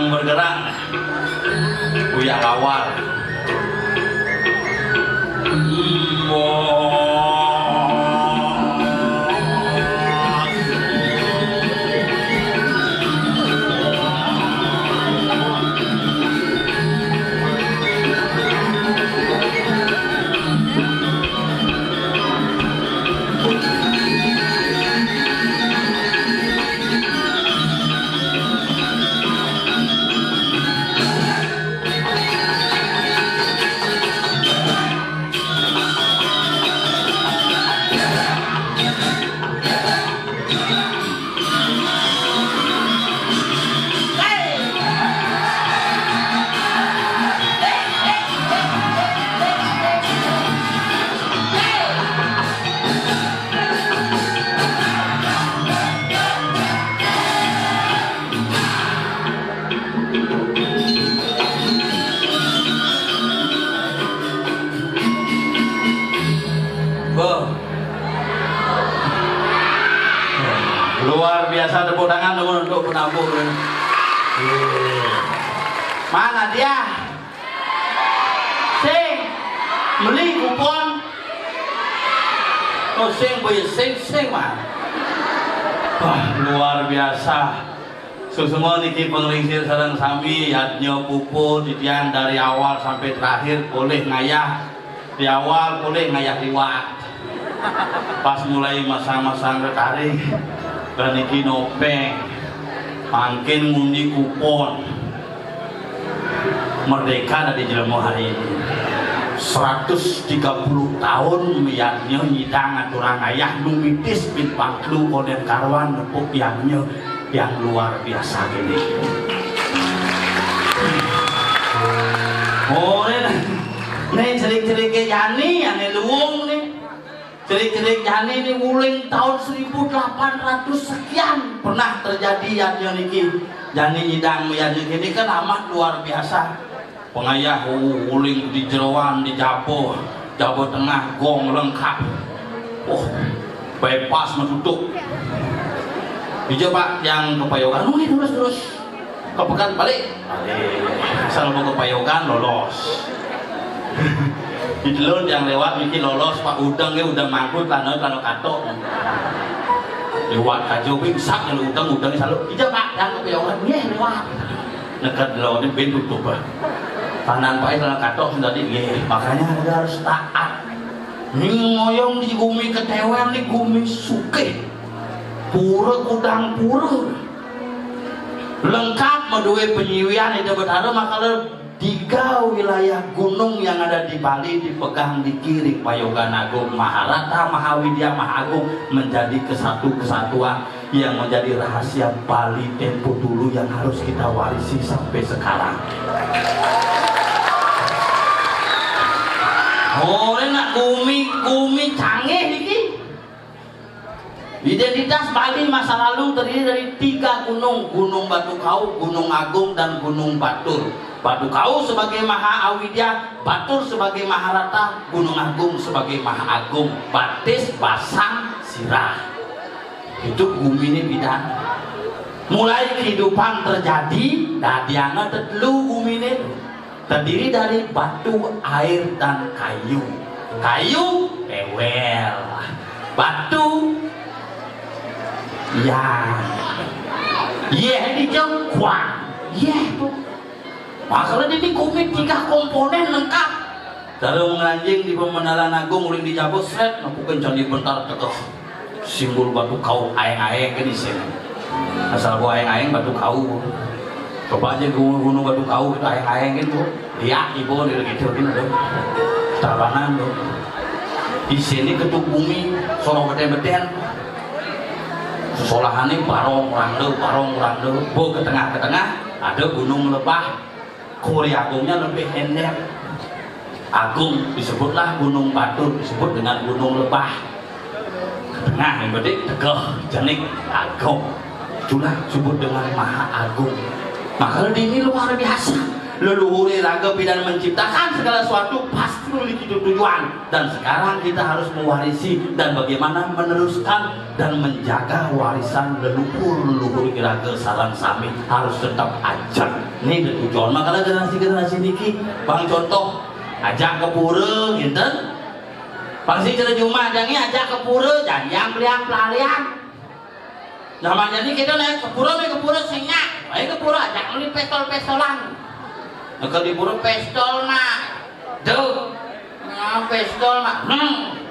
sedang bergerak Buya Lawar. Luar biasa, tepuk tangan untuk penampung. Mana dia? Sing beli kupon. Oh sing boy sing mah. Wah luar biasa. Semua niki penglingsir sareng sami yadnya pupu titian dari awal sampai terakhir boleh ngayah di awal, boleh ngayah liwat. Pas mulai masa-masa retarik dan iki nopeng makin ngundi kupon merdeka dari jelema hari ini 130 tahun miyatnya nyidang aturang ayah numitis bin paklu koden karwan nepuk yangnya yang luar biasa gini. Oh nih cerik-cerik Yani yang luwung nih. Cerik-cerik Yani ini uling tahun 1800 sekian pernah terjadi yang niki. Yani nyidang yang ini kan amat luar biasa. Pengayah uling di jeroan di Japo Tengah gong lengkap. Oh, bebas menutup. Hijau Pak yang kepayogan, ini terus kepekan balik. Asal mau kepayogan lolos. Di telur yang lewat mungkin lolos Pak udang ya udang mangkut kalau katok lewat kajo pingsak yang udang selalu hijau Pak yang kepayogan ya lewat dekat lawan ini ben tutup Pak kanan Pak kalau katok sudah di makanya harus taat ngoyong di gumi ketewer di gumi suke pura udang pura lengkap medue penyiwian itu berada maka 3 wilayah gunung yang ada di Bali dipegang di kiri Payogan Agung Maharata Mahawidya Mahagung menjadi kesatuan yang menjadi rahasia Bali tempo dulu yang harus kita warisi sampai sekarang. Oh, enak gumi canggih niki. Identitas Bali masa lalu terdiri dari 3 gunung, Gunung Batu Kau, Gunung Agung dan Gunung Batur. Batu Kau sebagai Maha Awidya, Batur sebagai Maharata, Gunung Agung sebagai Maha Agung, Batis, Basang, Sirah. Itu bumi ini bidan. Mulai kehidupan terjadi, dadiana telu bumi ini terdiri dari batu, air dan kayu. Kayu, ewel. Batu, ya, di jengkuang, Masalah ini komit 3 komponen lengkap. Darung anjing di Pemendalan Agung uling dijabut seret napukeun candi bentar tekeh. Simbol Batu Kau aeng-aeng ke di sini. Asal gua aeng-aeng Batu Kau. Coba aja gunung Batu Kau itu aeng-aeng gitu. Lihat ibu di gitu gitu. Tabanan tuh. Di sini ketuk bumi sorong beten-beten. Sesolahannya barong rando. Bo ke tengah ada gunung lebah. Kuri Agungnya lebih endek. Agung disebutlah Gunung Batur, disebut dengan Gunung Lebah. Tengah yang gede tegeh jenik Agung. Itulah disebut dengan Maha Agung. Maka ini luar biasa. leluhur raga pidan menciptakan segala sesuatu pasti memiliki tujuan, dan sekarang kita harus mewarisi dan bagaimana meneruskan dan menjaga warisan leluhur raga sarang sami harus tetap ajak. Ini tujuan. Makanya generasi niki bang contoh ajak ke pura gitu. Pasti cerita Jumat jangan ajak ke pura jangan beliang pelarian. Zaman jadi kita naik ke pura senyak, ayo ke pura ajak beli pestol-pestolan. Kalau di pura pestol mah, tuh, pestol mah,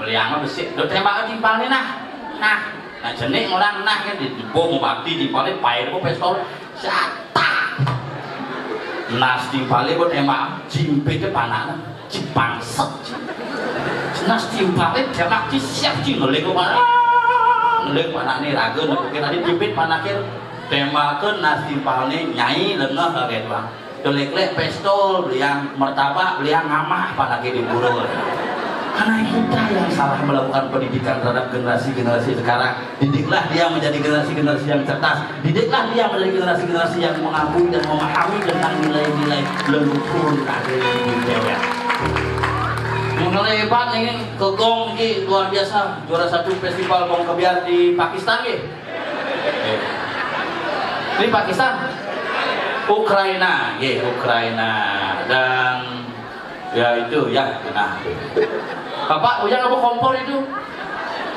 beliang mah besi, do tembak timpalnya nah jenik orang nah kan di bom bakti timpalnya pahit kok pestol, sata, nas timpalnya kok tembak jimpitnya panah, cipangset, nas timpalnya tembak siap ngelek kok ngelek panah nih raga, mungkin ada jimpit panahnya tembakan nas timpalnya nyai lengah kaget bang. Kelek-kelek pestol, beliang martabak, beliang ngamah panaki di burung. Karena kita yang salah melakukan pendidikan terhadap generasi-generasi sekarang. Didiklah dia menjadi generasi-generasi yang cerdas. Didiklah dia menjadi generasi-generasi yang mengakui dan memahami tentang nilai-nilai leluhur dari budaya. Mengenai hebat ini kegong ini luar biasa, juara satu festival gong kebiar di Pakistan ya. Ini Pakistan. Ukraina, ya Ukraina, dan ya itu ya, nah, Bapak ujang apa kompor itu,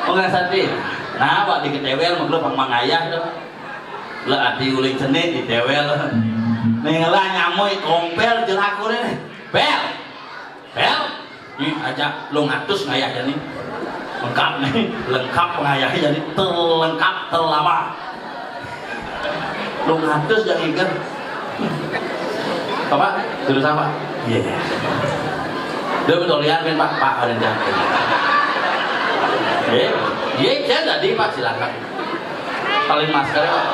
enggak sate, nah, Pak di ketewel mengeluh pang ayah tuh, le ati uling cenit di tewel, nengelah nyamoy kompel jelaku nih, bel, ini aja lo ngatus ngayah jadi, lengkap nih, lengkap pengayah jadi terlengkap terlama, lo ngatus jangan ingat. Bapak, terus apa? Iya. Dia betul lihat kan Pak ada yang iya, saya tadi Pak silakan. Paling masker Pak.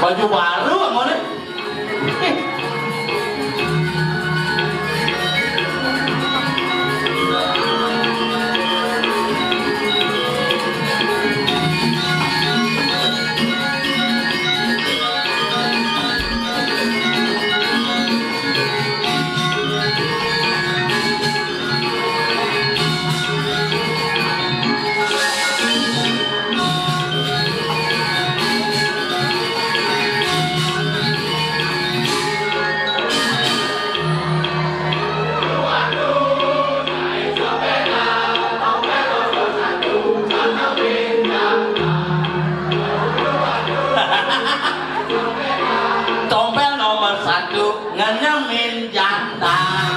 Baju baru mana? Ngenemin jantan.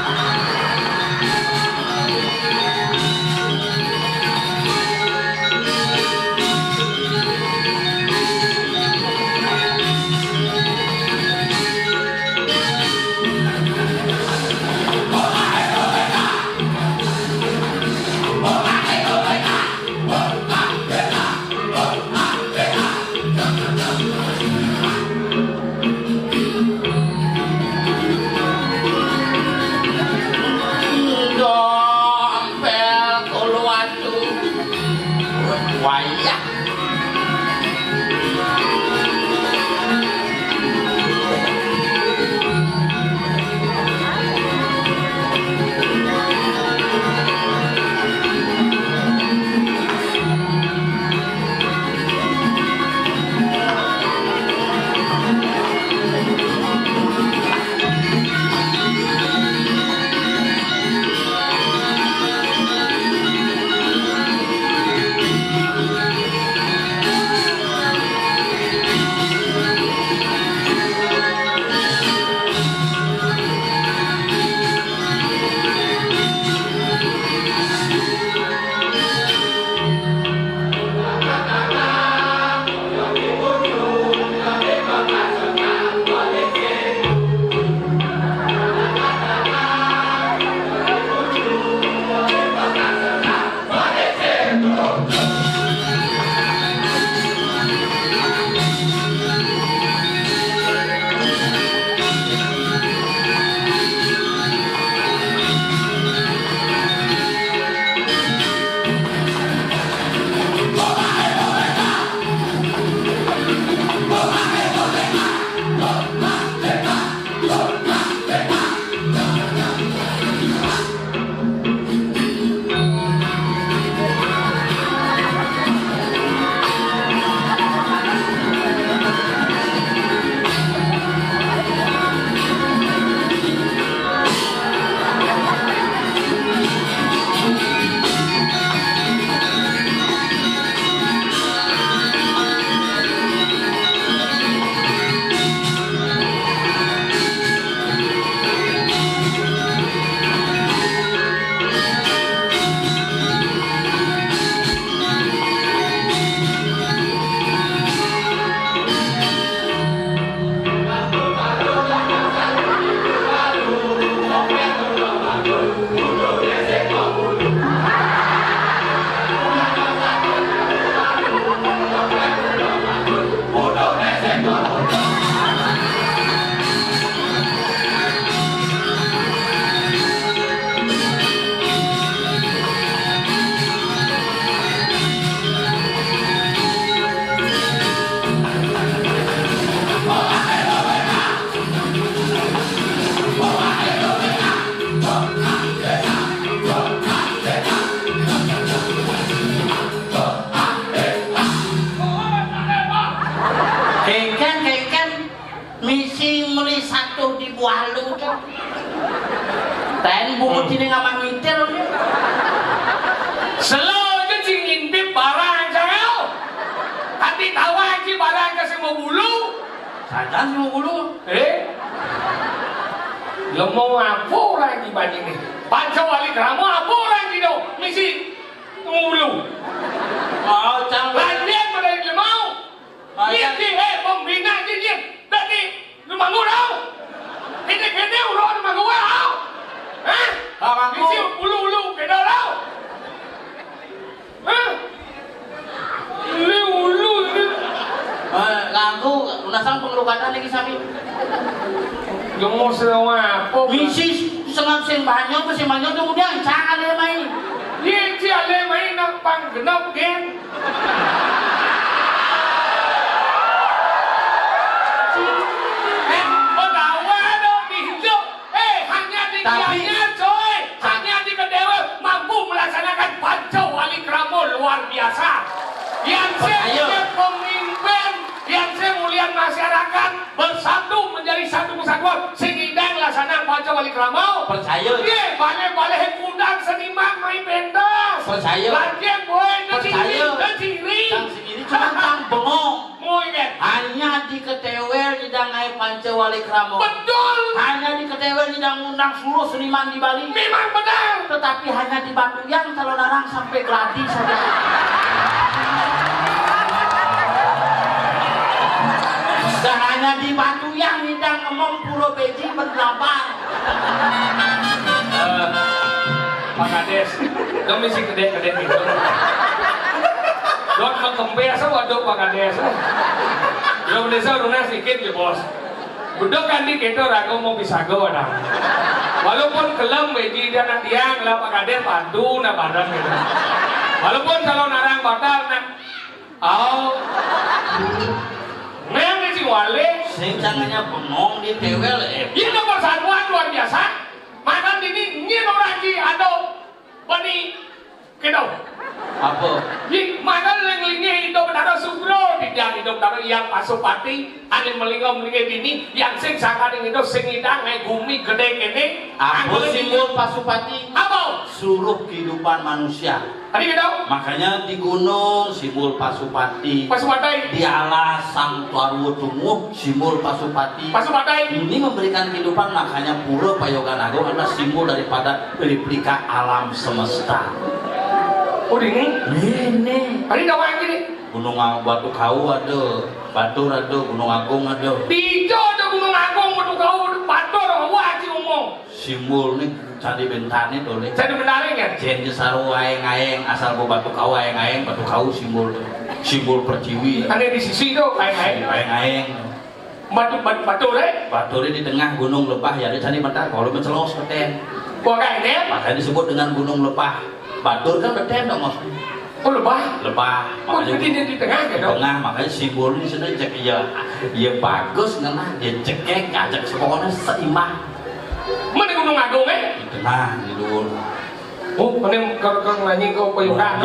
walu kan. Ten bungut ini ngamang ngitir nih. Selalu aja sing ngintip barang saya. Hati tahu aja barang kasih mau bulu. Saja sih mau bulu. Lo mau apa lagi baju ini? Panco wali kamu apa lagi dong? Misi ngulu. Oh, cang. Lanjut pada yang mau. Lihat sih, pembina cincin. Tadi rumah ngurau. Kene urut rumah ngurau. Hah? Abangku. Misi ulu kena lau. Hah? Ulu. Lagu lunasan pengelukatan lagi sami. Gemuk semua apa? Misi senang sen banyak tuh kemudian cang ada main. Dia si ale main nak pang genap gen. Hanya di Gianyar coy, hanya di Kedewa mampu melaksanakan pancau wali kramo luar biasa. Yang saya pemimpin, yang saya mulian masyarakat bersatu menjadi satu kesatuan sehingga melaksanakan pancau wali kramo. Percaya. Iya, balik undang seniman main pentas. Percaya. Lanjut boy, Percaya. sendiri. Cang sendiri cuma cang bengong. Mungkin. Hanya di Ketewel hidang ngai Pancawali Kramo. Betul. Hanya di Ketewel hidang undang seluruh seniman di Bali. Memang benar. Tetapi hanya di Batu yang kalau narang sampai gratis saja. Dan hanya di Batu yang hidang ngomong Pulau Beji berlabar. Pak Kades, dong misi gede gitu. Dong kempes waduh Pak Kades. Dong desa urungna sedikit ya bos. Budok kan di kita ragu mau bisa go dah. Walaupun kelem beji dan dia ngelap Pak Kades bantu na badan gitu. Walaupun kalau narang batal nak, memang di wale. Sing cangannya bengong di Tewel. Ini persatuan luar biasa. Makan ini orang di ado bani kedau. Apa? Di mana lenglinge itu benar sugro tidak hidup benar yang pasupati ane melingau ini yang sing sakaring itu sing idang ngai bumi gede kene. Apa simbol pasupati? Apa? Seluruh kehidupan manusia. Tadi kedau? Makanya di gunung simbol pasupati. Pasupati. Di alas sang tuarwo tunggu simbol pasupati. Pasupati. Ini memberikan kehidupan, makanya Pura Payogan Agung adalah simbol daripada replika alam semesta. Oh ini? Ini. Tadi tahu yang ini? Gunung Batu Kau ada, Batur ada, Gunung Agung ada. Tijo ada Gunung Agung, Batu Kau, Batur, wajib umum. Simbol ini Candi Bentani boleh. Jadi benarin ya? Jen Jesaru aeng-aeng asal Batu Kau aeng-aeng, Batu Kau simbol perciwi. Ada di sisi itu aeng-aeng. Aeng-aeng. Batu deh. Batu di tengah Gunung Lepah ya, di Candi Bentani kalau mencelos beten. Wah kayak ini? Makanya disebut dengan Gunung Lepah. Batur kan beten dong mas. Oh lebah? Lebah. Oh jadi di tengah Di gitu? tengah, makanya simbolnya sudah cek ya bagus ngena, dia cekek, ajak sepokoknya seimbang. Mana Gunung Agung Di tengah, di luar. Oh, ini kalau nanya kau Payogan.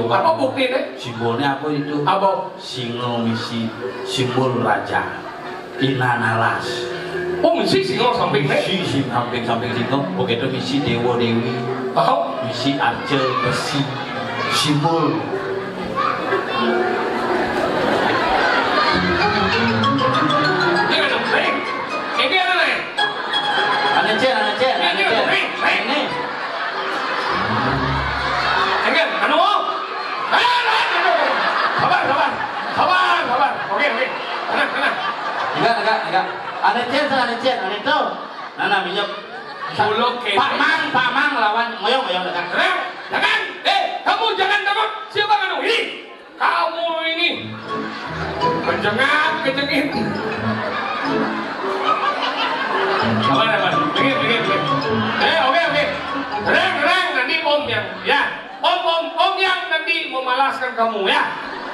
Apa bukti deh? Simbolnya apa itu? Apa? Singo misi, simbol raja. Inanalas. Oh misi singo samping deh? Misi samping singo, begitu misi dewa dewi. Oh? Misi arca besi, simbol. Ini ada nih? Ini ada nih? Ada cen. Ini. Enggak, anu mau? Sabar. Oke. Tenang. Enggak. Ada cen, ada itu. Nana minyak. Pak Mang lawan ngoyong dekat. Jangan, kamu jangan takut. Siapa kamu ini? Kamu ini. Kejengit. Apa? Begini. Oke. Tenang, nanti om yang, ya. Om yang nanti memalaskan kamu ya.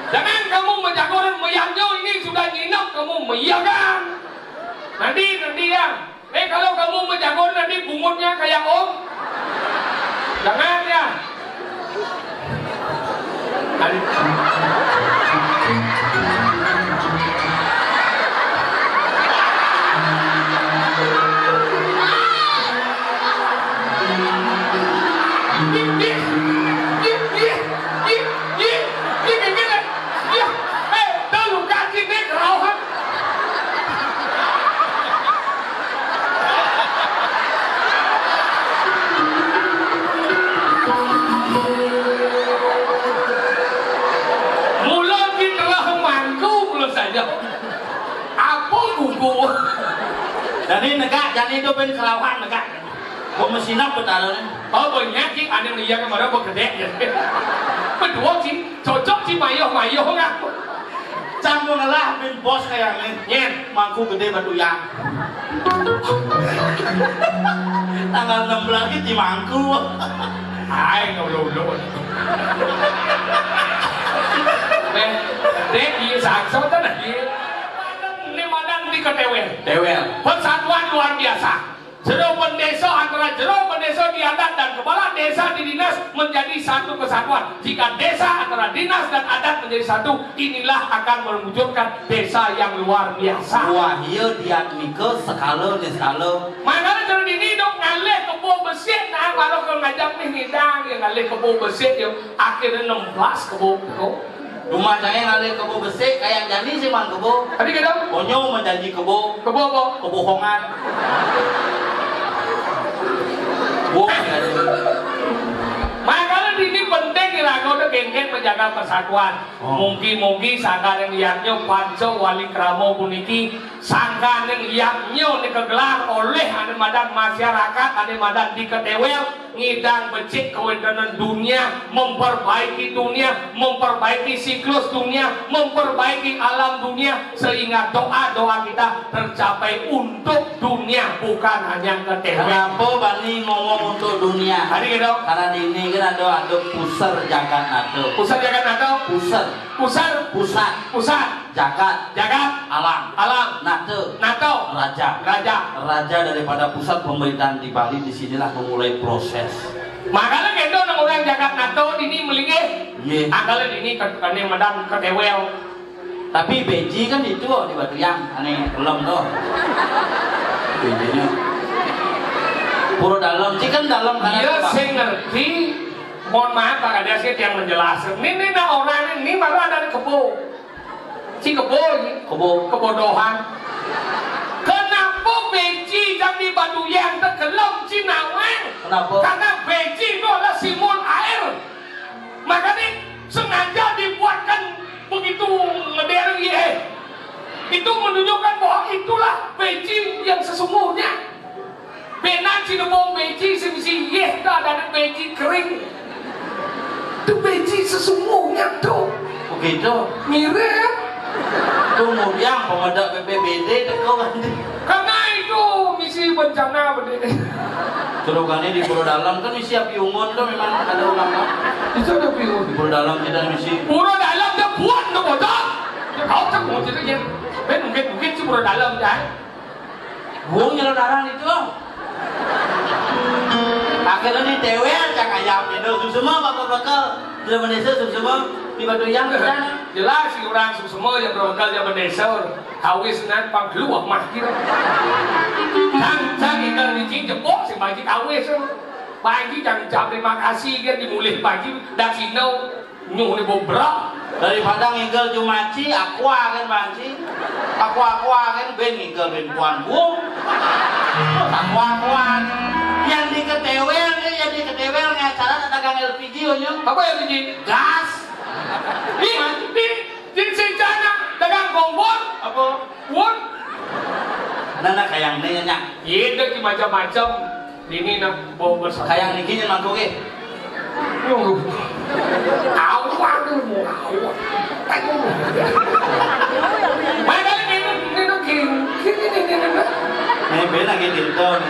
Jangan kamu menjagoran meyangjo ini sudah nginap kamu meyagan. Nanti ya. Kalau kamu menjago nanti bungutnya kayak om. Jangan ya. Jani negak, jani ituเป็นkelauhan negak. Kok mesinap betalnya? Oh banyak sih, ada yang lihat kemarin berkedek ya. Berdua sih, cocok sih mayo nggak? Campur lah, bin bos kayak ini. Nyen, Mangku gede batu yang. Tanggal 16 di mangku. hai ngầu. Dek di Saksau itu ada ini madan di Ketewel. Dewel. Persatuan luar biasa. Jero pendesa antara jero pendesa di adat dan kepala desa di dinas menjadi satu kesatuan. Jika desa antara dinas dan adat menjadi satu, inilah akan mewujudkan desa yang luar biasa. Wah, iya dia mikir sekalo di sekalo. Makanya jero ini dong ngalih kebo besit, nah kalau kau ngajak nih ngidang yang ngalih kebo besit yang akhirnya 16 kebo. Rumah saya ngalih kebo besik kayak Jani sih mang kebo. Tadi kita Onyo menjanji kebo. kebo apa? Kebohongan. Bohong. Makanya ini penting kira-kira udah geng-geng menjaga persatuan. Mungkin sangka yang lihatnya panco wali kramo puniki sangka yang lihatnya dikegelar oleh ane madan masyarakat, ane madan di Ketewel ngidang becik kewenangan dunia, memperbaiki dunia, memperbaiki siklus dunia, memperbaiki alam dunia sehingga doa-doa kita tercapai untuk dunia bukan hanya Ketewel. Kenapa Bani ngomong untuk dunia? Hari gitu. Karena di ini kan ada pusar jagat nato. Pusat jagat nato. Pusat jagat alam nato raja daripada pusat pemerintahan di Bali. Disinilah memulai proses. makanya gitu orang jagat nato ini melingih angkala ini kan madan Ketewel. Tapi beji kan itu di Batu Yang aneh belum tuh bejinya pura dalam sih kan dalam kan iya saya ngerti. Mohon maaf Pak Kades yang menjelaskan ini orang ini baru ada di kebo si kebodohan. Kenapa beji jam di Batu Yang tergelom Cinawang? Kenapa? Karena beji itu adalah simbol air. Makanya sengaja dibuatkan begitu ngedering ya. Itu menunjukkan bahwa itulah beji yang sesungguhnya. Benar Cinebong beji semisi yeh ada beji kering. Itu beji sesungguhnya tuh. Begitu. Mirip. Kemudian pemedak BPBD teko kan. Karena itu misi bencana berdiri. Cerogannya di Pura Dalam kan misi api unggun tuh memang ada ulama. Itu ada pilu. Di Pura Dalam kita misi. Pura Dalam dia buat tuh bodoh. Dia kau tak mau jadi yang. Mungkin si Pura Dalam dah. Buang jalan daran itu. Akhirnya di Tewel cak ayam itu semua bakal zaman desa semua di Batu Yang kan. Jelas si orang semua yang berogal zaman desa kawis nan pang keluar mah kira. Cang kita di jepok si bagi kawis. Bagi jangan terima kasih kan dimulih pagi dak sinau nyuh ni bobrok. Daripada ngigel Jumaci, aqua kan banci. Aqua kan ben ngigel ben puan bung. Aqua. Yang di Ketewel ngacara dagang LPG onyo. Apa LPG? Gas. Di sejarah dagang kompor. Apa? Won. Nana kayang nih nyak. Iya di macam-macam. Ini nak bawa bersama. Kayang niki nya mangko ge. Awak tu mau awak. Baiklah ini Nih ben lagi dinton.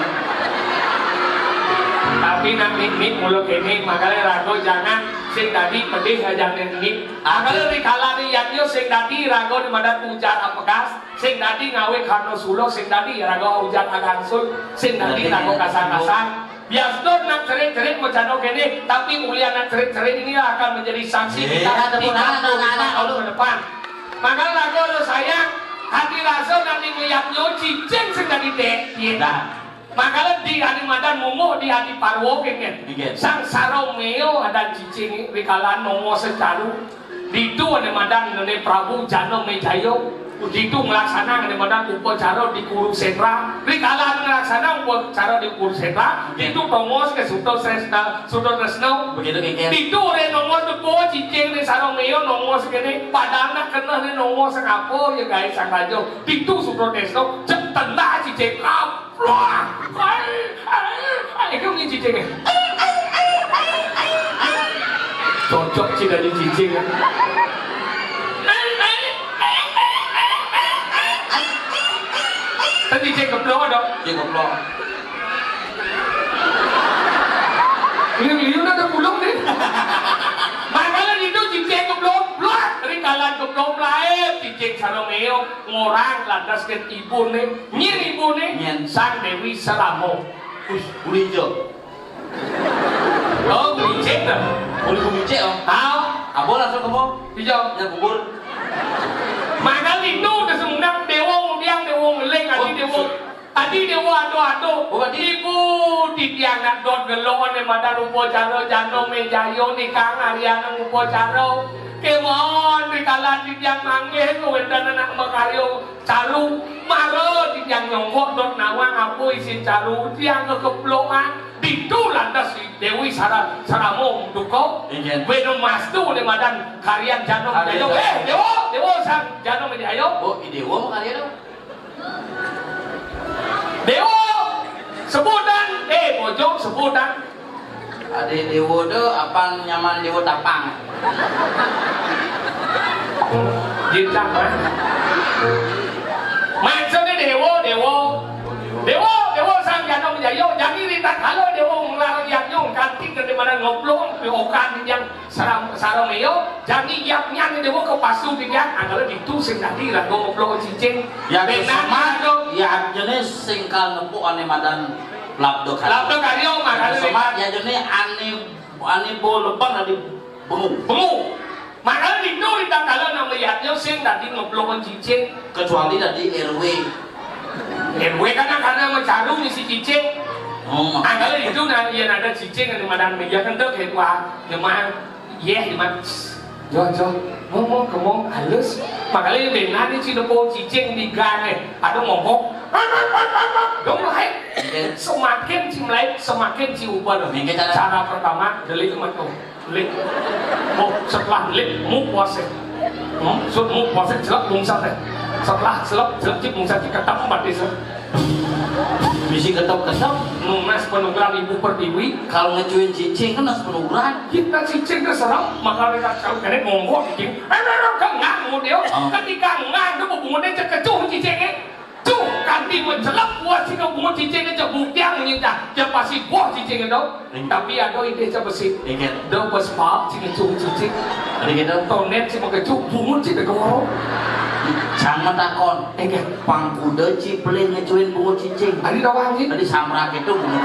Tapi nanti mulut ini makanya rago jangan sing tadi pedih jangan ini. Kalau di kalari yaknya sing tadi rago di mana ujar apekas, sing tadi ngawe karno sulo, sing tadi rago ujar agansul, sing tadi rago kasar-kasar. Biasanya nak cerit-cerit macam ini, tapi mulia nak cerit-cerit ini akan menjadi saksi kita di tahun ke depan. Maka rago lo sayang hati rasa nanti melihatnya cicing sing tadi dek. Makanya di hari madan mumuh di hari parwo kengnya sang sarau meo ada cicing rikalan nomo secaru di itu ada madan nene Prabu Jano Mejayo di itu melaksana ada madan upacara di Kurukshetra rikalan melaksana upacara di Kurukshetra di itu promos ke Suto Tresno Begitu di itu ada nomor tuh cicing sarong meo nongol segini padahal kena ni nongol sangapo ya guys sangajo itu su protesto cek tenda cicing kaplok kamu ni cicing cocok sih dari cicing ya tadi cicing keplok dong cicing keplok liu ada pulung nih makanya itu cicing keplok dari kalan keplok lain cicing saromeo ngorang lantas ke ibu nih nyen ibu nih sang Dewi Saramo buli hijau oh buli cek dah buli hijau tahu abol langsung kamu hijau ya bubur makanya itu udah semudang dewa yang dewa ngeleng Adi dewa ado ibu di tiang nak dot gelon ni madar upacara jano mejayo ni kang ariana upacara kemon di kalan di tiang manggih tu wendan nak makaryo calu maro di tiang nyongkok dot nawang apu isin calu tiang kekeploan itu lantas Dewi Saramo duko wedong mas tu ni madan karyan jano mejayo dewa sang jano mejayo oh dewa karyan tu Dewa sebutan pojok sebutan ada dewa tu apa nyaman dewa tapang jincang kan maksudnya dewa sang janong jayo jadi ritak kalau dewa ngelarang yaknya kanting dari mana ngoblong piokan yang saromeo jadi yaknya ni dewa ke pasu dia anggaran itu sing tadi lah ngoblong cicing ya benar ya jenis singkal nepuk ane madan labdo karyo makanya semat ya jenis ane bo lepang tadi bengu makanya itu ritak kalau nama yaknya sing tadi ngoblong cicing kecuali tadi RW karena mencaru ni si cicing anggaran itu yang ada cicing yang madan meja kan tu kayak wah gimana gimana Jo, ngomong halus. Makanya benar ni cina po cicing di gang ada ngomong. Dong lain. Semakin cimlek, semakin ciuban. Cara pertama delik matu, delik. Setelah delik mu puasa. Sudah mu puasa celak bungsa teh. Setelah celak cip bungsa kita tempat desa. Bisi ketop-ketop Mas penugaran ibu pertiwi kalau ngecuin cicing kan nas penugaran kita cicing keserap maka mereka kalau kena ngomong cicing ngang dia ketika ngang itu bunga dia kecuh cicingnya cuh kanti mencelap buat si bunga cicingnya cak buktiang nyinta dia pasti buah cicingnya dong tapi ada ide cak besi dia bespak cicing cicing ada gitu tonet si mengecuh bunga cicing kau jangan takon pangkuda ciplin ngecuin bunga cicing ada doang sih tadi samrak itu bunga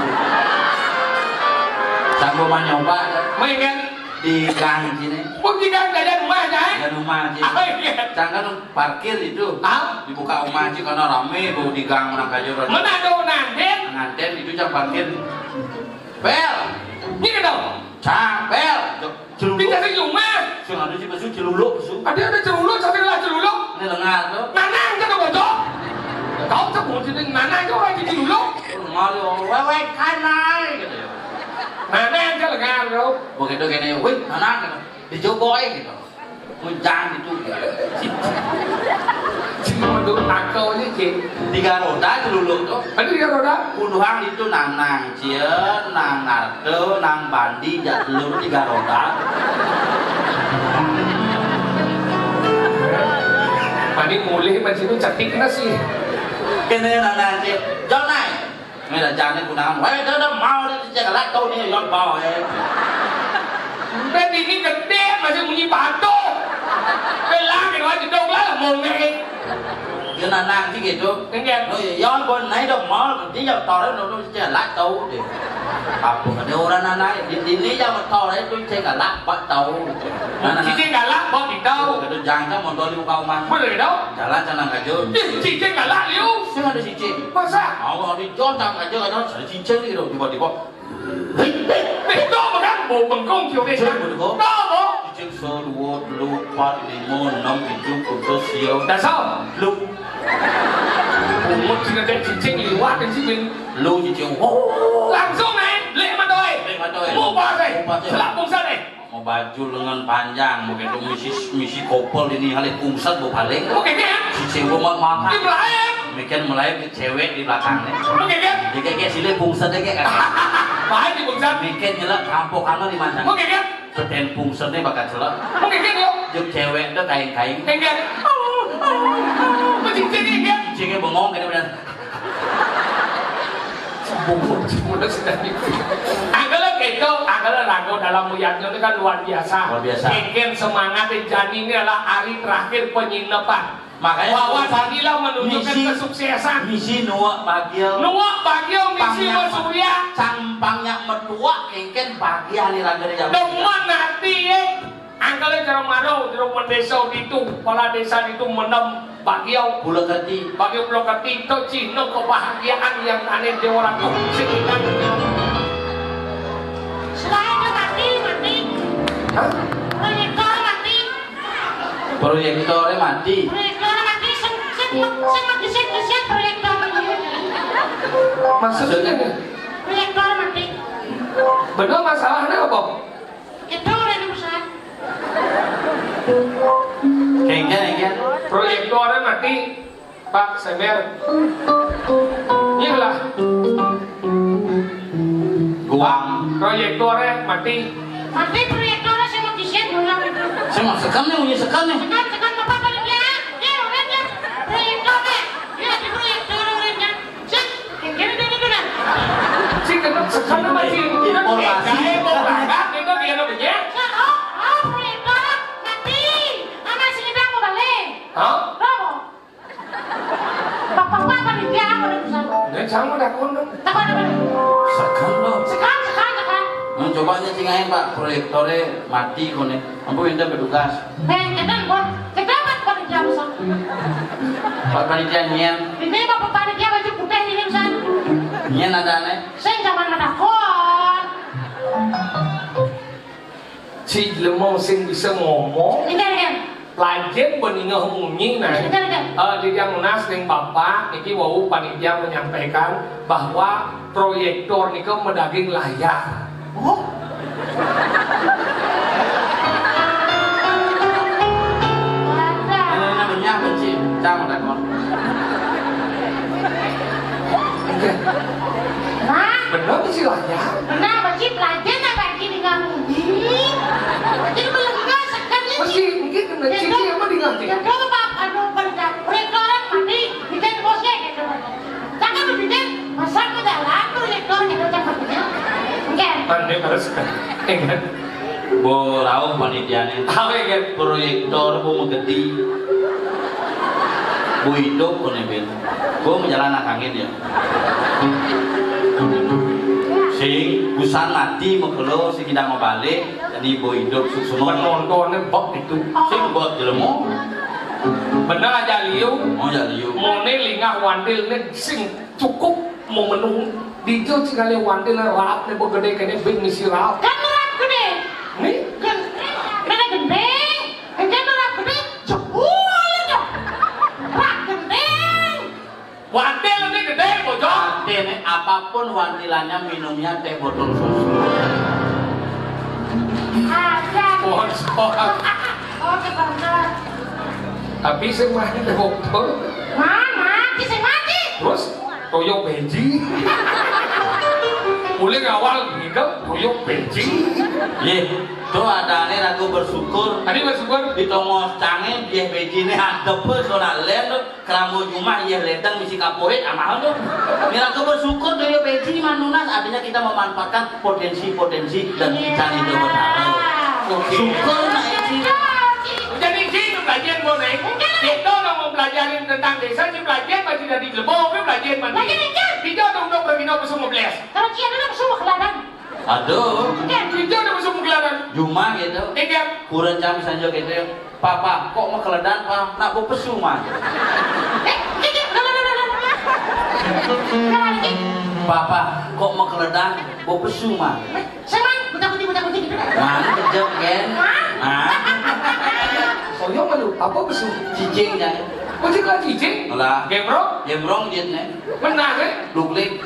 sanggup nyoba main kan di gang sini di gang ada rumah aja ada rumah sini jangan parkir itu dibuka rumah sih karena rame bu di gang nak aja mana ada nanten itu jangan parkir bel ini kan dong bel tidak sih rumah ada sih besu celuluk ada celuluk sampai lah celuluk ini lengan tuh nanang kan bocor kau tak mau jadi nanang kau lagi celuluk malu wewe kanai gitu ya nanang kan lengan kau begitu gini wih nanang gitu dijogoy gitu mujang gitu cuma dulu takau aja cik 3 roda celuluk tuh ada 3 roda puluhan itu nang cien nang nardo nang bandi jatuh 3 roda Mani mulai macam itu cantik nasi. Kena nang cien jauh naik Nghe là cha nó cũng nào vậy đó mau đi chơi lát tôi đi dọn bò vậy. Bên đi cái cần đen mà sao cũng như bà tô. Bên lá cái nói thì đâu lá là mồm này. Cho nên nàng cái gì chứ? Nghe nghe. Rồi dọn bên này đâu mỏ tí giờ to đấy nó chơi lát tôi đi. Học của đâu ra này đi lý do mà to đấy tôi chơi cả lát bắt tàu. Chỉ chơi cả lát bao thì đâu? Cái dàn cho một đôi lưu bao mà. Bây giờ đâu? Cả lát cho nàng cả chứ. Chỉ chơi cả lát liu. Sao mà đi chơi? Mà sao? Họ đi cho nàng cả chứ nó sẽ chỉ chơi đi đâu thì bỏ. Mày đó mà các bộ bằng công chiều đây sao? Đó bộ. Chiếc sơ lúa lúa phát đi mua năm thì chung của cơ siêu. Tại sao? Lúa. Một chỉ là cái chỉ chơi gì quá cái chỉ mình. Lúa chỉ chiều. Làm xong này, lệ mặt đôi. Lệ mặt đôi. Mua bò này, làm bông sân này. mau baju lengan panjang, mau gitu misi kopel ini kali kungset bu paling. Oke kan? Si cewek mau makan. Di melayang. Bikin mulai cewek di belakangnya. Oke kan? Jadi kayak sini kungset deh kayak. Bahan di bungsan. Bikin nyelak rampok kanan di mana? Oke kan? Seten pungsetnya bakal celak. Oke kan yuk. Juk cewek itu kain-kain. Oke kan? Macam ini kan? Cingnya bengong kan benar. Mudah sedang itu. Anggalah gitu, anggalah ragu dalam muyatnya itu kan luar biasa. Luar biasa. Mungkin semangat Jani ini adalah hari terakhir penginapan. Makanya bahwa Fadilah menunjukkan kesuksesan. Misi nuak bahagia. Nuak bahagia misi bersurya. Campangnya mertua kengken bahagia nih raga jam. Demen nanti anggalah cara marau jeruk mendesa itu, kepala desa itu menem bahagia. Bula keti. Bahagia bula keti itu cina kebahagiaan yang aneh di orang tuh. Sekitar. Selain mati. Hah? Proyektor mati. Proyektornya mati. Proyektor mati. Saya kisah proyektor mati. Maksudnya Proyektor mati. benar masalahnya apa? Itu udah urusan. Kengken. Proyektornya mati. Pak Semer. Inilah. Guang. Proyektornya mati. Mati proyektornya saya kisah ulang. Saya mau sekam nih, sekam nih. Sekarang bapak balik ya. Ya orangnya proyektornya. Ya di proyektor orangnya. Cek. Kira dia. Si kenapa sekarang masih Informasi. mau berangkat itu dia udah begini. Proyektor mati. Anak sini dah mau balik. Hah? Bravo. Bapak balik dia udah urusan. Dan sama dah kondom. Tak ada balik. Sekam loh. Sekarang. Coba aja cingain pak, proyektornya mati kone. Ampu minta bertugas. Kenapa panitia besar? Pak panitia nyen, Ini bapak panitia baju putih ini besar. nyen ada aneh. Saya jangan ada kon. Si lemong sing bisa ngomong. Ini kan? Lajen beningah munyi nah. Ini kan? Di yang lunas dengan bapak, niki wau panitia menyampaikan bahwa proyektor niki medaging layar. Oh. Ini namanya apa sih? Cang ada kon. Nah, Benar sih layar. kenapa sih pelajaran apa gini kamu? Jadi belum gasak kan ini? Mesti mungkin kena cici apa diganti. Ya kalau bapak panitia proyektoran mati, bikin bosnya gitu. Jangan bikin masak ke dalam proyektor gitu cepatnya. Oke. Ande harus kan. Bo rauh panitianya. Apa kan? Proyektor bu menggedi. Bu hidup kone ben. Bu menjalan angin ya. Sing busan mati mengkelo si kita mau balik jadi bu hidup susuno. Penontonnya bok itu. Sing buat jelemu. Benar aja liu. Oh ya liu. Mone lingah wandil ne sing cukup mau menung di jo cikale wandil rap ne begede kene bing misi rap. Kan merah gede. Nih Kan mana gede? Kan merah gede. Jebul aja. Merah gede. wandil ne gede bojong. Dene apapun wantilannya minumnya teh botol susu. Ada. Sponsor. Oh, kebetulan. Tapi sing main teh botol. Mati sih mati. Terus toyo beji. Mulai awal hidup toyo beji. Ye, tuh ada ane aku bersyukur. Tadi bersyukur Di tongos cange dia begini hadap soal len keramu cuma ya ledang misi kaporit amahal tuh. Mira aku bersyukur tuh ya beji manunas artinya kita memanfaatkan potensi-potensi dan kita itu berharap. Syukur nak ini. jadi sih pelajaran boleh. Kita udah mau pelajarin tentang desa, si pelajaran masih dari Lebong, pelajaran mandi. Kita udah untuk bergina bersama belas. Kalau dia ada semua keladan. Aduh, Kita udah bersama gelaran. Juma gitu. Iya. Kurang jam saja gitu. Papa, kok mau keledan pak? Nak mau pesu mah. Papa, kok mau keledan? Mau pesu mah. Sama, buta-buti gitu. Mana kejauh kan? Ah, Soyo malu, apa besu? cicing ya. Masih kan cicing? Lah, Gemro? gemrong dia nih. Menang eh? Luklik.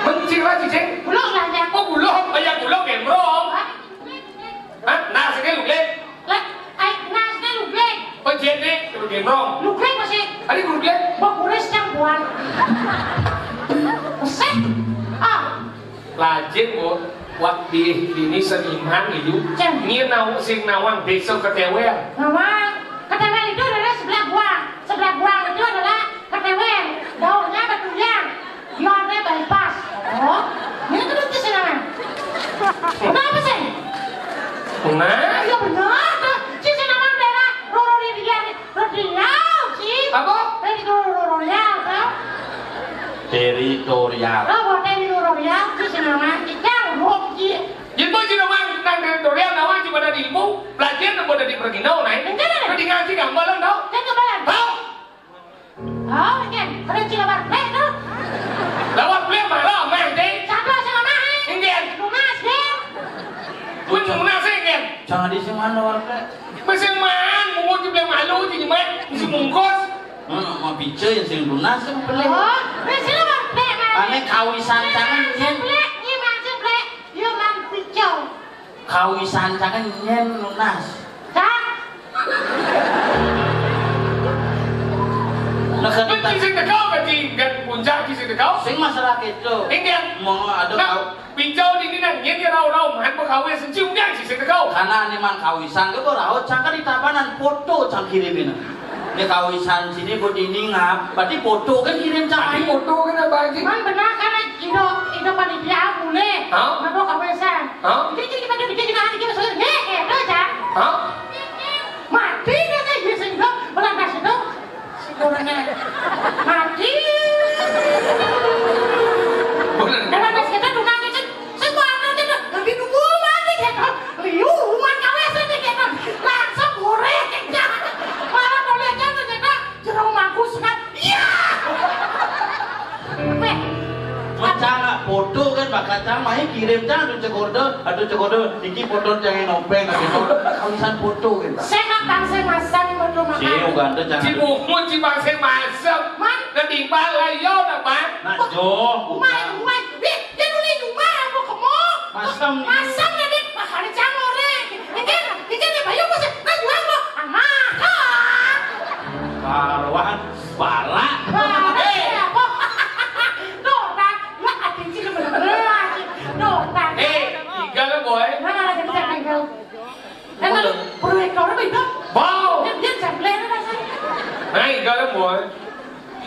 Mencira cicing? Belum belanja. Oh belum, banyak belum gemrong. cái lục lên และไอ้นาสเนี่ยลูกเล็ก ôi chết đi lục điểm rong ลูกเล็กมาสิ anh đi lục lên บอกกูได้จังหวัดเซ็ตอ้าว là chết của quạt đi ini seniman gitu ini nào sing nawang besok ke tewer memang ketewen itu adalah sebelah buang itu adalah ketewen daunnya bertulang yonnya bypass oh ini tuh lucu sih namanya kenapa sih nah ya benar tuh sih namanya daerah Rorial sih apa Rorial tau teritorial oh Rorial sih namanya yang Rocky jadi tôi chỉ nawang đang teritorial nawang cuma ada di ibu belajar dan ada di Perginau này nó đi ngang chỉ nggak malam đâu dan kebalan tahu oh ini ada cilabar itu lawan beliau marah main deh siapa sama mah ingin lunas deh pun cuma sih ingin jangan di sini mana warga masih man mau juga malu jadi man masih mungkos mau bicara yang sing lunas yang beli oh ini cilabar deh aneh kawisan jangan nyen kawisan jangan nyen lunas nah Bên kita chi sinh được không? Vậy thì gần puncak chi sinh được không? sing masalah itu Ingin mau ada Nah, pinjau di sini nyen dia rau man pekawai sencium dia chi sinh được không? karena ini man kawisan itu raut jangan di tabanan foto jangan kirimin ini kawisan sini buat ini ngap berarti foto kan kirim jangan Ini foto kan apa sih? man benar karena Indo panitia boleh Hah? mabok kawesan Hah? jadi kita bikin hati kita sudah itu aja Hah? mati dia saya bisa hidup belantas itu orangnya mati Bukan belantas kita tunangnya semua nanti lebih nunggu mati kita liu rumah kawesan kita langsung goreng kita malah boleh jangan kita jeruk magus kan iya Macam foto kan bakal cama kirim jangan aduh cekodo iki foto jangan nopeng kawisan foto kan saya makan saya masak untuk makan si Uganda Chị jangan buộc muốn chị bằng xe mà sâm Man. Nó đi ba lại vô nè bạn nah jo umay dia nulis umay aku kamu Masam. masam na din makali jangan orang ini dia bayu ko na jual mo anak karuan bala Dorang, lah atin sila bener-bener Dorang Ê, tiga lah boy Mana lagi bisa tinggal Emang proyek kau apa itu? Wow Dia jamblet apa sih? Này, tiga lah boy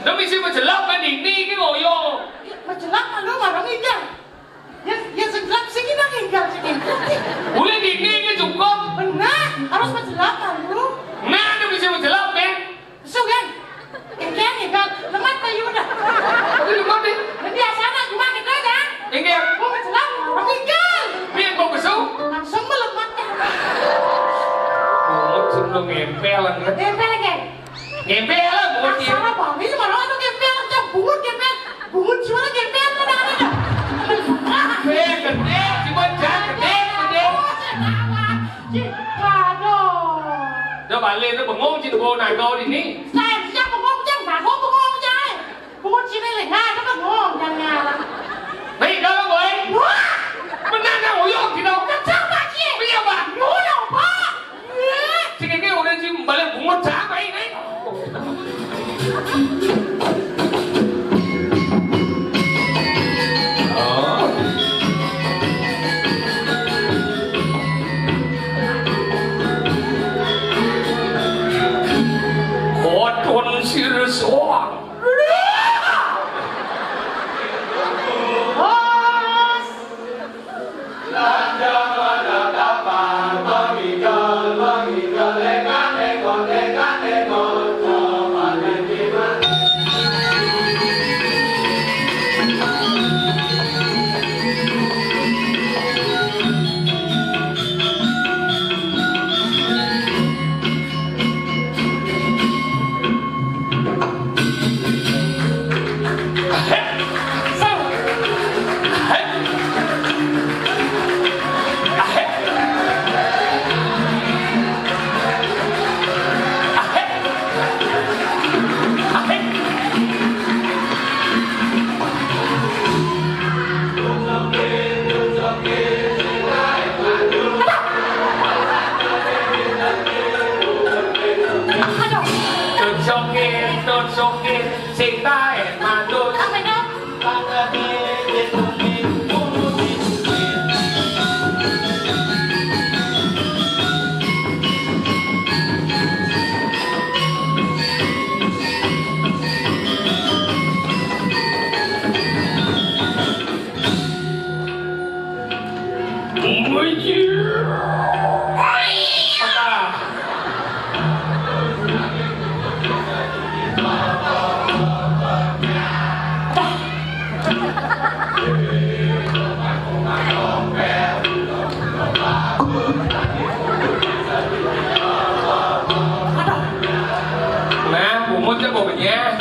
Nó bị xin mà trở lọc cái đỉnh đi cái ngồi vô Macam apa lu marah tinggal? Yang segelap sikit lagi tinggal sikit Boleh đỉnh đi cái trùng con Benar, harus macam apa lu? Nah, nó bị xin mà trở lọc bên Sugan, tinggal tinggal lemat kayu dah Cái đừng mất đi Biasa nak cuma kita aja Anh em Mau macam orang tinggal Biết bông cái súng Langsung melemat Một súng nó nghèm pe lần nữa Gempel lagi Nghèm pe lắm, một chị Salah bang, ini mana itu gempel macam bungut suara gempel mana ada? Pe cần đế, chị bên trái cần đế Aduh, Cho bà lên nó bằng ngôn chị cô này cô đi ní saya siap bengong jangan, bungut sini leh, nah itu bengong jangan. Này, đó là boy Wah, Bên đang đang ngồi vô thì đâu kacau tak sih? Bây giờ bà Nol apa? Chị cái ngồi lên chị bà lên cũng mất trả mày đấy Khó tuần sư soạn Bos, Lan joget sing taen madul. Apa itu? Nah, bumut cho bụng nha.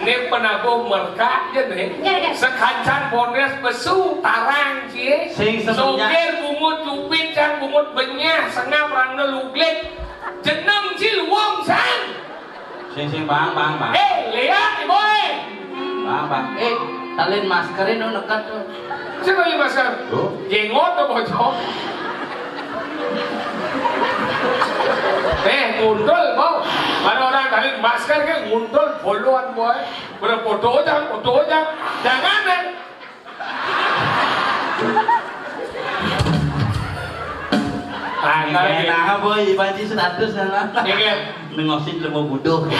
Nên penabung merkah je nih. Sekancan Polres besu tarang cie. Sokir bungut cupit can bungut benyah sengap rangna luglet. Jeneng ci luang san. Sing bang. Lihat boy. Bang. Talin maskerin nekat tuh. Siapa yang masker? Jenggot tuh bocor. Ngundul mau. Mana orang tadi masker kan ngundul poluan boy. Udah foto aja. Jangan deh. Nah, boy, banci 100 sana. Nengosin lemu buduh.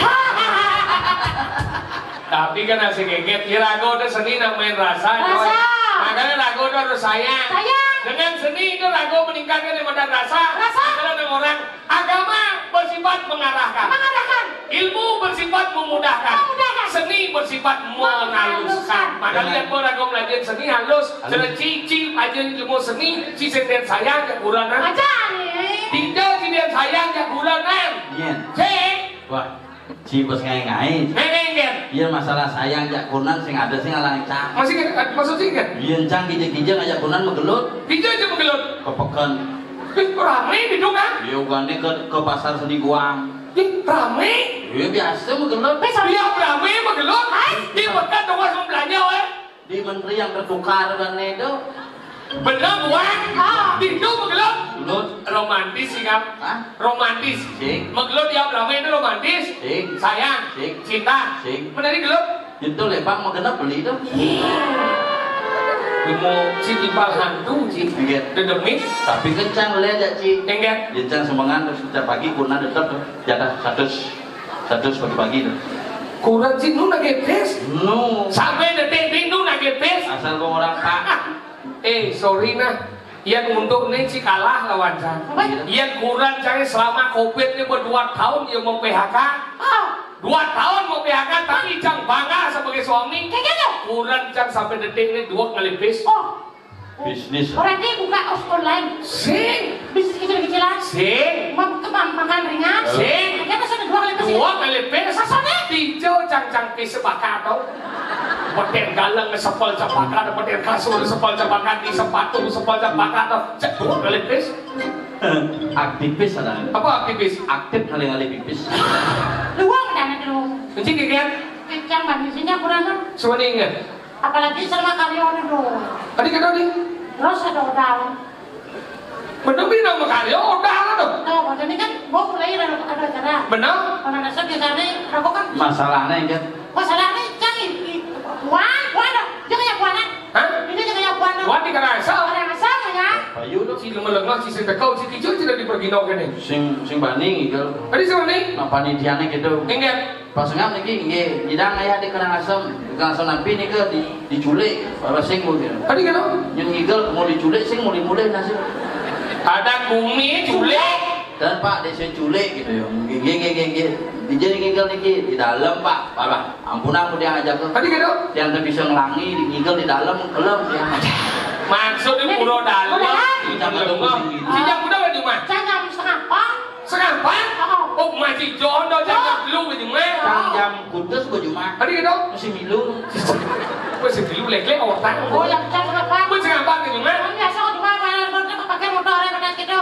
Tapi kan asik geget. Ya lagu udah seni namanya rasa. Makanya lagu udah harus sayang. Dengan seni itu lagu meningkatkan iman rasa. Karena orang agama bersifat mengarahkan. Ilmu bersifat memudahkan. Seni bersifat menghaluskan. Maka lihat orang lagu belajar seni halus. Sudah cici aja ilmu seni. Cici dan sayang ke kuranan. Tidak cici sayang ke kuranan. Cek. Wah, ci bos ngai. Iya masalah sayang jak kunan sing ada sing alang cang. Maksudnya kan? Iya cang kijek ngajak kunan megelut. Kijek aja megelut. Kepekan. Rame gitu kan? Iya gane ke pasar seni guang. Rame? Iya biasa megelut. Iya rame megelut. Di bekas tuh langsung belanja Di menteri yang tertukar kan itu. Bener guang? Itu megelut. Megelut. Romantis sih kan? Romantis. Megelut yang rame itu romantis. Sayang. Cinta. Mana gelut? Itu lepang magenap beli itu. Mau si timbal hantu sih. Dedemit. Tapi kencang lihat ya ci. Enggak. Kencang semangat terus setiap pagi kunan tetap jatah 100 pagi-pagi tuh. Kurang sih nu nagepes. No. Sampai detik ini nu nagepes. Asal gua orang pak. Sorry nah. Yang untuk ini sih kalah lawan saya. Yang kurang cari selama COVID ini 2 tahun yang mau PHK. 2 tahun mau PHK tapi Cang bangga sebagai suami. Kurang Cang sampai detik ini 2 kali bis. Bisnis. Berarti buka online. Bisnis kecil-kecilan. Makan ringan. Kita sudah 2 kali bis. 2 kali bis. Hijau Cang bis sebakar tau. Peten galang sepol cepaka, peten kasur sepol cepaka, di sepatu sepol cepaka, 2 kali bis. Aktivis ada. Apa aktivis? Aktif kali-kali pipis. Luang dana dulu. Kunci kikian? Kencang bandisinya kurang. Semua ingat. Apalagi sama karyawan dulu. Tadi kata di. Terus ada udang. Bener nama karya udang tuh. Tuh, ini kan gua mulai ada acara. Bener? Orang dasar biasanya rokok kan. Masalahnya kan. Masalahnya jangan buana. Jangan ya buana. Hah? Ini jangan ya buana. Wah di kerasa. Orang asal ya. Bayu tuh. Si lemah si setekau si kicau tidak dipergino kan nih. Sing baning gitu. Tadi sama nih. Nah panitiannya gitu. Ingat. pas ngam niki nggih jidang aya di Karangasem napi nih ke diculik sing gitu. Tadi kan? Yang ngigel mau diculik sing mau dimulai nasi. Ada bumi culik. Dan Pak desa culik gitu ya. Nggih. Jadi ngigel niki di dalam Pak. Ampun aku dia ngajak ke. Tadi kan? Yang bisa ngelangi ngigel di dalam kelem dia. Maksudnya puro dalam. Sejak udah di mana? Jam setengah empat. Setengah empat? Oh masih jodoh jam lu di mana? Jam kudus gua cuma. Tadi kan? Masih milu. Masih milu lek-lek orang. Oh yang jam setengah empat. Masih setengah empat di mana? Biasa kok cuma pakai motornya pada gitu.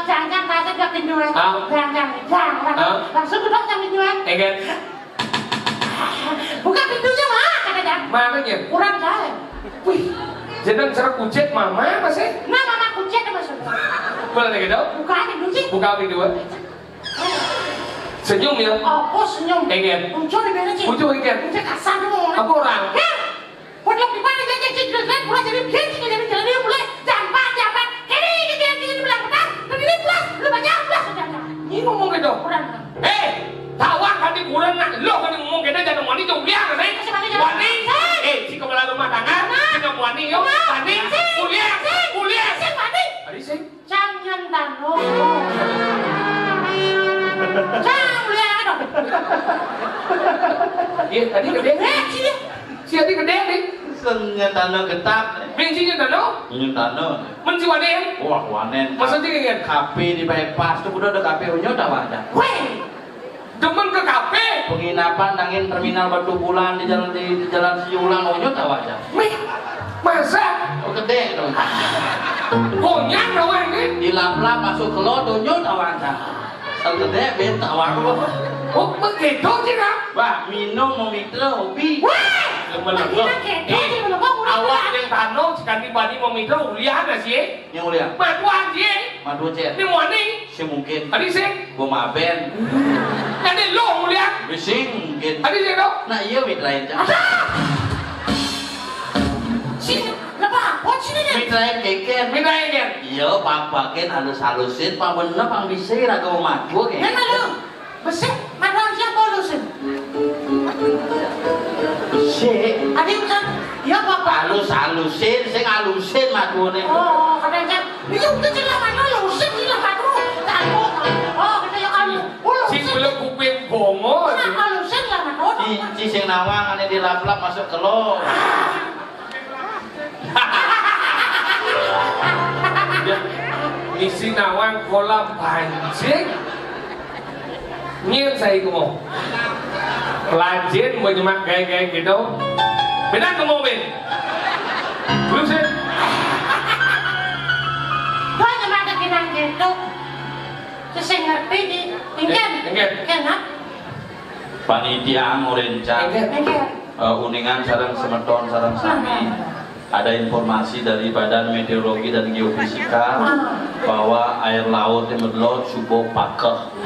Jangan kasih gak tinduan. Jangan. Langsung duduk jam tinduan. Enggak. Buka pintunya mah kata jam. Makanya. Kurang saya. Wih. Jadi cara kucet mama masih? Nah mama kucet maksudnya. Boleh nih gitu? Buka pintu sih. Buka pintu. Senyum ya? Oh senyum. Enggak. Muncul di mana sih? Muncul enggak. Muncul kasar dong. Aku orang. Heh. Pondok di mana jadi jelas mulai jadi biasa jadi jalan mulai jambat. Ini bilang petang. Tapi ini plus. Lu baca plus saja. Ini ngomong gitu. Kurang. Tawang kan di kurang nak. Lo kan ngomong gitu jangan wani jauh liang kan? Wani. Si kepala rumah tangga. Jangan wani yo. Wani. Kuliah. Sing wani. Tadi sih. Jangan tano. Jangan lihat dong. Iya tadi gede. Sini. Si tadi gede nih. Sengen tanah getak. Bensinnya tano. Nyun tanah. Men si wanen. Wah wanen. Maksudnya kayak kafe di bypass tuh udah ada kafe unyu dah wadah. Weh. demen ke kafe. Penginapan nangin terminal Batu Bulan di jalan Siulang unyu dah wadah. Masa? Oh gede dong. Konyak doang ini. Di lap-lap masuk ke lot unyu dah wadah. Gede benta waduh. Oh begitu sih kan? Wah minum mau mitra hobi. Awak yang tanong sekali bani mau mitra uliah nggak sih? Yang mulia. Matuan sih. Madu cek. Ini mau nih? Si mungkin. Tadi sih. Gua maben. Ini lo mulia. Bising mungkin. Tadi sih dong. Nah iya mitrain cak. Sini, kenapa? Oh sini deh. Mitrain keken. Mitrain keken. Iya papakin halus-halusin. Pak bener pang bisa raga mau madu keken. Yang mana? Besek, mana siapa lu sih? Besek. Ada yang kan? Ya bapak. Halus-halusin, sing halusin madu nih. Oh, kadang-kadang. Iya udah jelas mana lusin jelas mana. Tahu. Oh, kita yang alu. Si belum kuping bongo. Nah, halusin lah mana. Ci sing nawang ane di lap-lap masuk ke lo. Isi nawang kolam pancing. Nhiên saya mau pelajin menyemak kayak gitu. Benar kamu Ben? Belum sih? Kau nyemak kenang gitu. Saya ngerti di ingin. Kenapa? Panitia ngorencang uningan sarang semeton sarang sami. Ada informasi dari Badan Meteorologi dan Geofisika bahwa air laut yang berlaut subuh pakeh.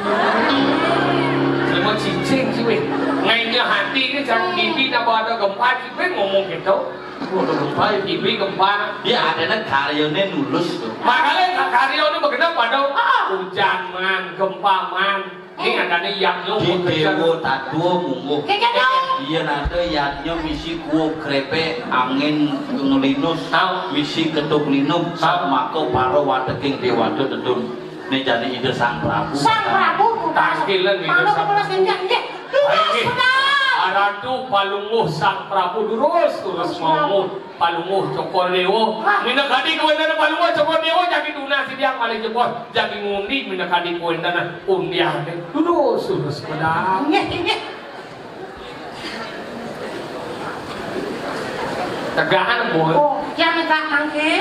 Cuma cincin sih, weh. Ngainya hati ini jangan bibi nak ada gempa, sih, ngomong gitu. Udah gempa, Bibi gempa. dia ada karyanya nulus tuh. Makanya karyo ini begitu pada hujan man, gempa man. Ini adanya yang Di dewo tatuo munggu. Kayak gitu. Iya nanti yatnya misi kuo krepe angin ngelinus. Misi ketuk linum sama ko paro wateking dewado dedun. Ini jadi ide sang Prabu. Sang Prabu. Tangkilan ini. Mana kepala senjang dia? Aratu palunguh sang Prabu terus mau palunguh cokolewo. Mina kadi kuwenda na palunguh cokolewo jadi tuna sidiang kali jebol jadi ngundi mina kadi kuwenda na undian terus pedang. Ini. Tegaan boy. Oh, jangan minta angke.